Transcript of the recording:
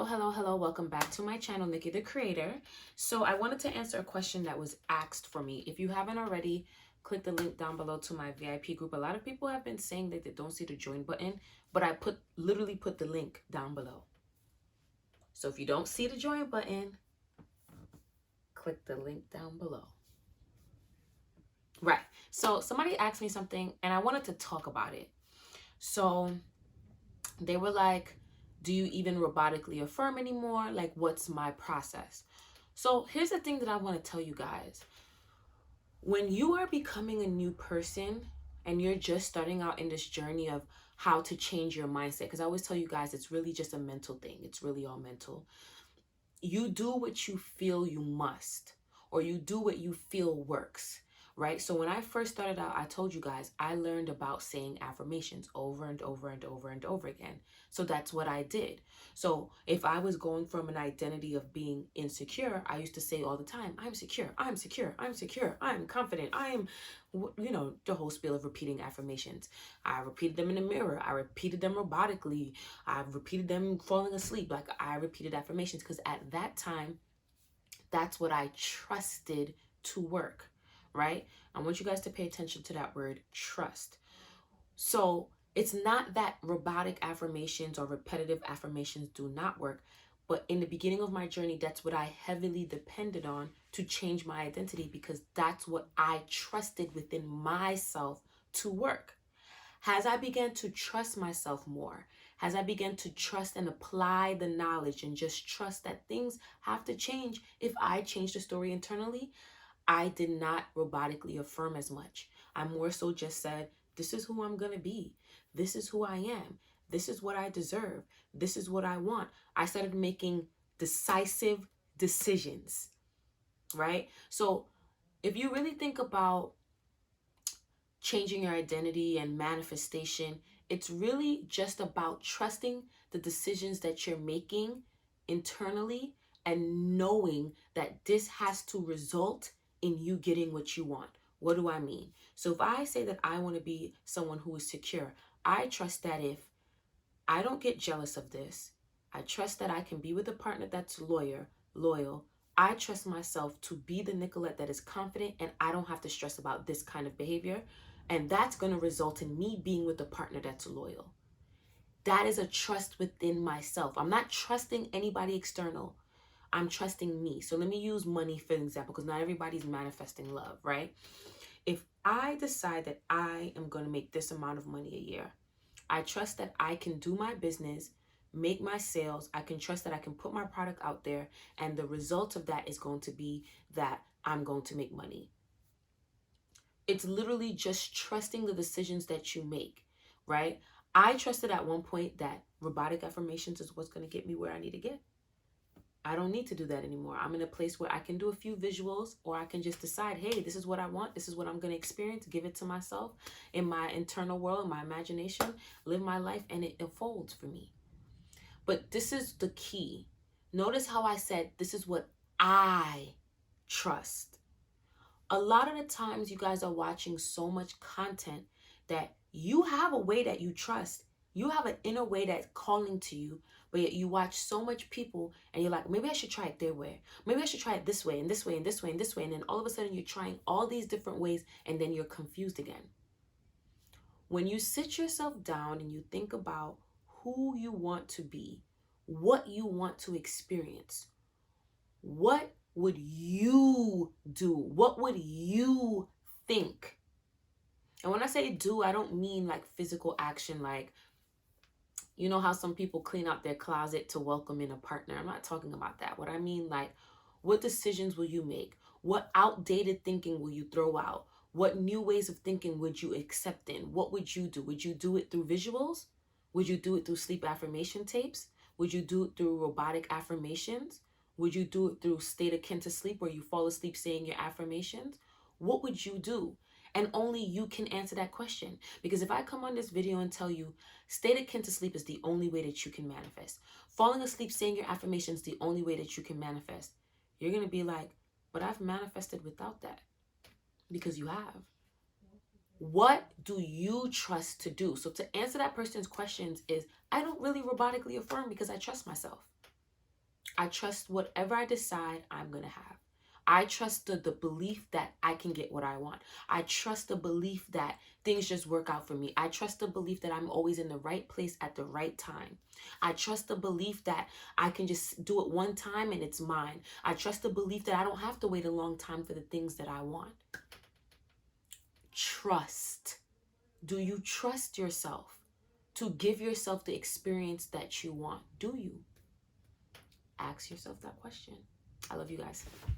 Hello. Welcome back to my channel, Nikki the Creator. So I wanted to answer a question that was asked for me. If you haven't already, click the link down below to my VIP group. A lot of people have been saying that they don't see the join button, but I literally put the link down below. So if you don't see the join button, click the link down below. Right. So somebody asked me something and I wanted to talk about it. So they were like, do you even robotically affirm anymore? Like, what's my process? So here's the thing that I want to tell you guys. When you are becoming a new person and you're just starting out in this journey of how to change your mindset, because I always tell you guys, it's really just a mental thing. It's really all mental. You do what you feel you must, or you do what you feel works. Right? So when I first started out, I told you guys, I learned about saying affirmations over and over and over and over again. So that's what I did. So if I was going from an identity of being insecure, I used to say all the time, I'm secure, I'm secure, I'm secure, I'm confident, I'm, the whole spiel of repeating affirmations. I repeated them in the mirror. I repeated them robotically. I repeated them falling asleep. Like, I repeated affirmations because at that time, that's what I trusted to work. Right? I want you guys to pay attention to that word, trust. So it's not that robotic affirmations or repetitive affirmations do not work, but in the beginning of my journey, that's what I heavily depended on to change my identity, because that's what I trusted within myself to work. As I began to trust myself more, as I began to trust and apply the knowledge and just trust that things have to change if I change the story internally, I did not robotically affirm as much. I more so just said, this is who I'm going to be. This is who I am. This is what I deserve. This is what I want. I started making decisive decisions, right? So if you really think about changing your identity and manifestation, it's really just about trusting the decisions that you're making internally and knowing that this has to result in you getting what you want. What do I mean? So if I say that I want to be someone who is secure, I trust that if I don't get jealous of this, I trust that I can be with a partner that's loyal. I trust myself to be the Nicollette that is confident, and I don't have to stress about this kind of behavior. And that's going to result in me being with a partner that's loyal. That is a trust within myself. I'm not trusting anybody external. I'm trusting me. So let me use money for an example, because not everybody's manifesting love, right? If I decide that I am going to make this amount of money a year, I trust that I can do my business, make my sales. I can trust that I can put my product out there, and the result of that is going to be that I'm going to make money. It's literally just trusting the decisions that you make, right? I trusted at one point that robotic affirmations is what's going to get me where I need to get. I don't need to do that anymore. I'm in a place where I can do a few visuals, or I can just decide, hey, this is what I want. This is what I'm going to experience. Give it to myself in my internal world, in my imagination, live my life, and it unfolds for me. But this is the key. Notice how I said, this is what I trust. A lot of the times you guys are watching so much content that you have a way that you trust. You have an inner way that's calling to you, but yet you watch so much people and you're like, maybe I should try it their way. Maybe I should try it this way and this way and this way and this way. And then all of a sudden you're trying all these different ways, and then you're confused again. When you sit yourself down and you think about who you want to be, what you want to experience, what would you do? What would you think? And when I say do, I don't mean like physical action, like, you know how some people clean out their closet to welcome in a partner. I'm not talking about that. What I mean, like, what decisions will you make? What outdated thinking will you throw out? What new ways of thinking would you accept in? What would you do? Would you do it through visuals? Would you do it through sleep affirmation tapes? Would you do it through robotic affirmations? Would you do it through state akin to sleep, where you fall asleep saying your affirmations? What would you do? And only you can answer that question. Because if I come on this video and tell you state akin to sleep is the only way that you can manifest, falling asleep saying your affirmations is the only way that you can manifest, you're going to be like, but I've manifested without that. Because you have. What do you trust to do? So to answer that person's questions is, I don't really robotically affirm because I trust myself. I trust whatever I decide I'm going to have. I trust the belief that I can get what I want. I trust the belief that things just work out for me. I trust the belief that I'm always in the right place at the right time. I trust the belief that I can just do it one time and it's mine. I trust the belief that I don't have to wait a long time for the things that I want. Trust. Do you trust yourself to give yourself the experience that you want? Do you? Ask yourself that question. I love you guys.